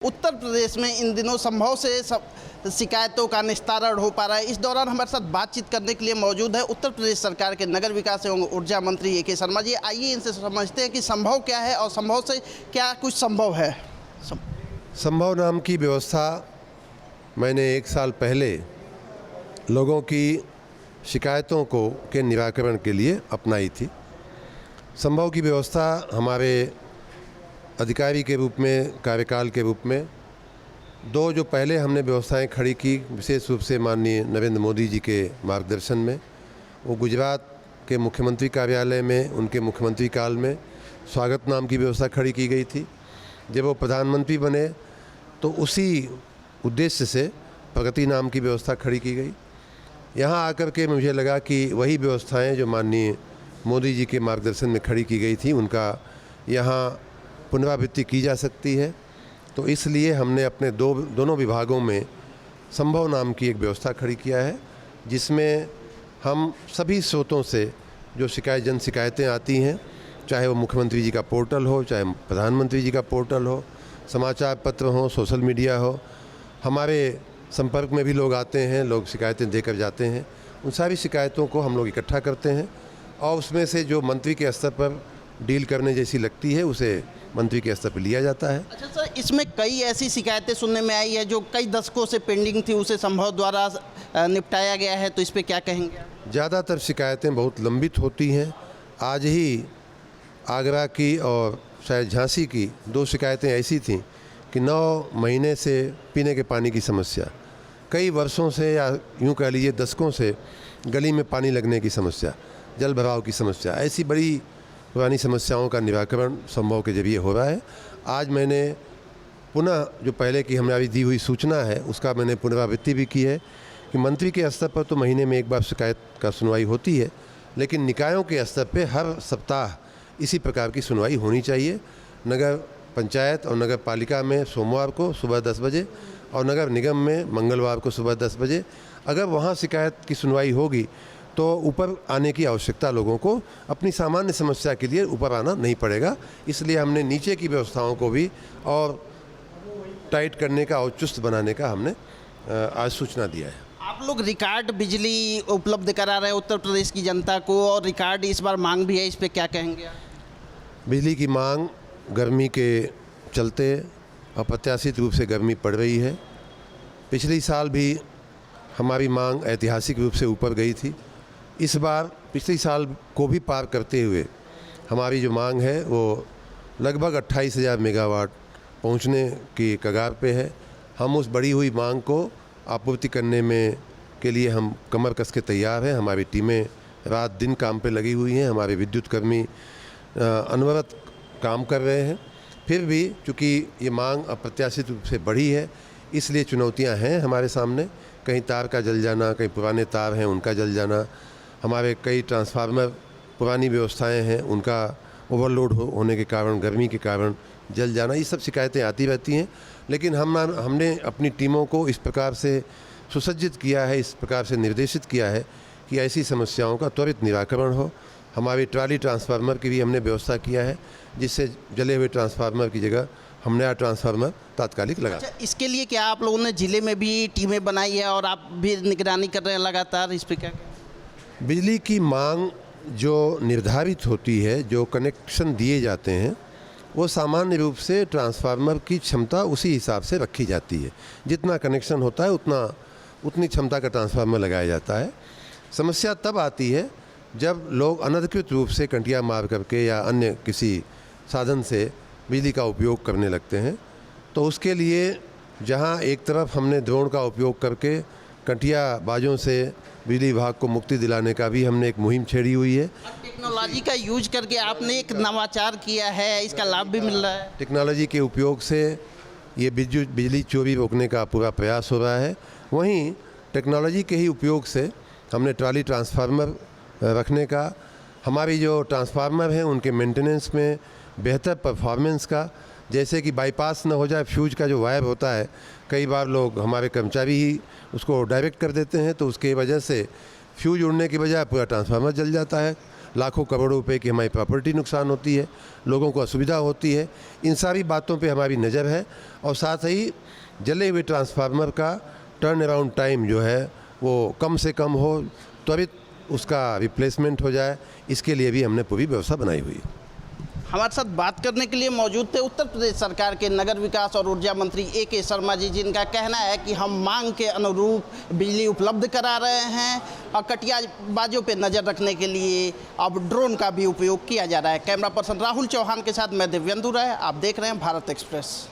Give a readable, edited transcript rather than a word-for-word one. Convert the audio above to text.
उत्तर प्रदेश में इन दिनों संभव से शिकायतों का निस्तारण हो पा रहा है। इस दौरान हमारे साथ बातचीत करने के लिए मौजूद है उत्तर प्रदेश सरकार के नगर विकास एवं ऊर्जा मंत्री ए के शर्मा जी। आइए इनसे समझते हैं कि संभव क्या है और संभव से क्या कुछ संभव है। संभव नाम की व्यवस्था मैंने 1 साल पहले लोगों की शिकायतों के निराकरण के लिए अपनाई थी। संभव की व्यवस्था हमारे अधिकारी के रूप में, कार्यकाल के रूप में दो जो पहले हमने व्यवस्थाएं खड़ी की, विशेष रूप से माननीय नरेंद्र मोदी जी के मार्गदर्शन में, वो गुजरात के मुख्यमंत्री कार्यालय में उनके मुख्यमंत्री काल में स्वागत नाम की व्यवस्था खड़ी की गई थी। जब वो प्रधानमंत्री बने तो उसी उद्देश्य से प्रगति नाम की व्यवस्था खड़ी की गई। यहाँ आकर के मुझे लगा कि वही व्यवस्थाएं जो माननीय मोदी जी के मार्गदर्शन में खड़ी की गई थी उनका यहाँ पुनरावृत्ति की जा सकती है। तो इसलिए हमने अपने दोनों विभागों में संभव नाम की एक व्यवस्था खड़ी किया है, जिसमें हम सभी स्रोतों से जो जन शिकायतें आती हैं, चाहे वो मुख्यमंत्री जी का पोर्टल हो, चाहे प्रधानमंत्री जी का पोर्टल हो, समाचार पत्र हो, सोशल मीडिया हो, हमारे संपर्क में भी लोग आते हैं, लोग शिकायतें देकर जाते हैं। उन सारी शिकायतों को हम लोग इकट्ठा करते हैं और उसमें से जो मंत्री के स्तर पर डील करने जैसी लगती है उसे मंत्री के स्तर पर लिया जाता है। अच्छा सर, इसमें कई ऐसी शिकायतें सुनने में आई है जो कई दशकों से पेंडिंग थी, उसे संभव द्वारा निपटाया गया है, तो इस पे क्या कहेंगे? ज़्यादातर शिकायतें बहुत लंबित होती हैं। आज ही आगरा की और शायद झांसी की 2 शिकायतें ऐसी थीं कि 9 महीने से पीने के पानी की समस्या, कई वर्षों से या यूँ कह लीजिए दशकों से गली में पानी लगने की समस्या, जल भराव की समस्या, ऐसी बड़ी पुरानी समस्याओं का निराकरण संभव के जरिए हो रहा है। आज मैंने पुनः जो पहले की हमारी दी हुई सूचना है उसका मैंने पुनरावृत्ति भी की है कि मंत्री के स्तर पर तो महीने में 1 बार शिकायत का सुनवाई होती है, लेकिन निकायों के स्तर पर हर सप्ताह इसी प्रकार की सुनवाई होनी चाहिए। नगर पंचायत और नगर पालिका में सोमवार को सुबह 10 बजे और नगर निगम में मंगलवार को सुबह 10 बजे। अगर वहाँ शिकायत की सुनवाई होगी तो ऊपर आने की आवश्यकता लोगों को अपनी सामान्य समस्या के लिए ऊपर आना नहीं पड़ेगा। इसलिए हमने नीचे की व्यवस्थाओं को भी और टाइट करने का और चुस्त बनाने का हमने आज सूचना दिया है। आप लोग रिकॉर्ड बिजली उपलब्ध करा रहे हैं उत्तर प्रदेश की जनता को और रिकॉर्ड इस बार मांग भी है, इस पर क्या कहेंगे? बिजली की मांग गर्मी के चलते अप्रत्याशित रूप से गर्मी पड़ रही है। पिछली साल भी हमारी मांग ऐतिहासिक रूप से ऊपर गई थी। इस बार पिछले साल को भी पार करते हुए हमारी जो मांग है वो लगभग 28,000 मेगावाट पहुंचने की कगार पे है। हम उस बढ़ी हुई मांग को आपूर्ति करने में के लिए हम कमर कस के तैयार हैं। हमारी टीमें रात दिन काम पे लगी हुई हैं, हमारे विद्युत कर्मी अनवरत काम कर रहे हैं। फिर भी चूँकि ये मांग अप्रत्याशित रूप से बढ़ी है, इसलिए चुनौतियाँ हैं हमारे सामने। कहीं तार का जल जाना, कहीं पुराने तार हैं उनका जल जाना, हमारे कई ट्रांसफार्मर पुरानी व्यवस्थाएं हैं उनका ओवरलोड होने के कारण, गर्मी के कारण जल जाना, ये सब शिकायतें आती रहती हैं। लेकिन हमने अपनी टीमों को इस प्रकार से सुसज्जित किया है, इस प्रकार से निर्देशित किया है कि ऐसी समस्याओं का त्वरित निराकरण हो। हमारी ट्राली ट्रांसफार्मर की भी हमने व्यवस्था किया है, जिससे जले हुए ट्रांसफार्मर की जगह हम नया ट्रांसफार्मर तात्कालिक लगा। अच्छा, इसके लिए क्या आप लोगों ने जिले में भी टीमें बनाई है और आप भी निगरानी कर रहे हैं लगातार, इस पर क्या? बिजली की मांग जो निर्धारित होती है, जो कनेक्शन दिए जाते हैं, वो सामान्य रूप से ट्रांसफार्मर की क्षमता उसी हिसाब से रखी जाती है। जितना कनेक्शन होता है उतनी क्षमता का ट्रांसफार्मर लगाया जाता है। समस्या तब आती है जब लोग अनधिकृत रूप से कंटिया मार करके या अन्य किसी साधन से बिजली का उपयोग करने लगते हैं। तो उसके लिए जहां एक तरफ हमने ड्रोन का उपयोग करके कंटिया बाजों से बिजली विभाग को मुक्ति दिलाने का भी हमने एक मुहिम छेड़ी हुई है। टेक्नोलॉजी का यूज करके आपने एक नवाचार किया है, इसका लाभ भी मिल रहा है। टेक्नोलॉजी के उपयोग से ये बिजली चोरी रोकने का पूरा प्रयास हो रहा है। वहीं टेक्नोलॉजी के ही उपयोग से हमने ट्राली ट्रांसफार्मर रखने का, हमारी जो ट्रांसफार्मर हैं उनके मेंटेनेंस में बेहतर परफॉर्मेंस का, जैसे कि बाईपास न हो जाए फ्यूज का जो वायर होता है, कई बार लोग हमारे कर्मचारी ही उसको डायरेक्ट कर देते हैं, तो उसके वजह से फ्यूज उड़ने की बजाय पूरा ट्रांसफार्मर जल जाता है। लाखों करोड़ों रुपए की हमारी प्रॉपर्टी नुकसान होती है, लोगों को असुविधा होती है। इन सारी बातों पे हमारी नज़र है और साथ ही जले हुए ट्रांसफार्मर का टर्न अराउंड टाइम जो है वो कम से कम हो, त्वरित उसका रिप्लेसमेंट हो जाए, इसके लिए भी हमने पूरी व्यवस्था बनाई हुई है। हमारे साथ बात करने के लिए मौजूद थे उत्तर प्रदेश सरकार के नगर विकास और ऊर्जा मंत्री ए.के. शर्मा जी, जिनका कहना है कि हम मांग के अनुरूप बिजली उपलब्ध करा रहे हैं और कटियाबाजों पे नज़र रखने के लिए अब ड्रोन का भी उपयोग किया जा रहा है। कैमरा पर्सन राहुल चौहान के साथ मैं दिव्येंदु राय, आप देख रहे हैं भारत एक्सप्रेस।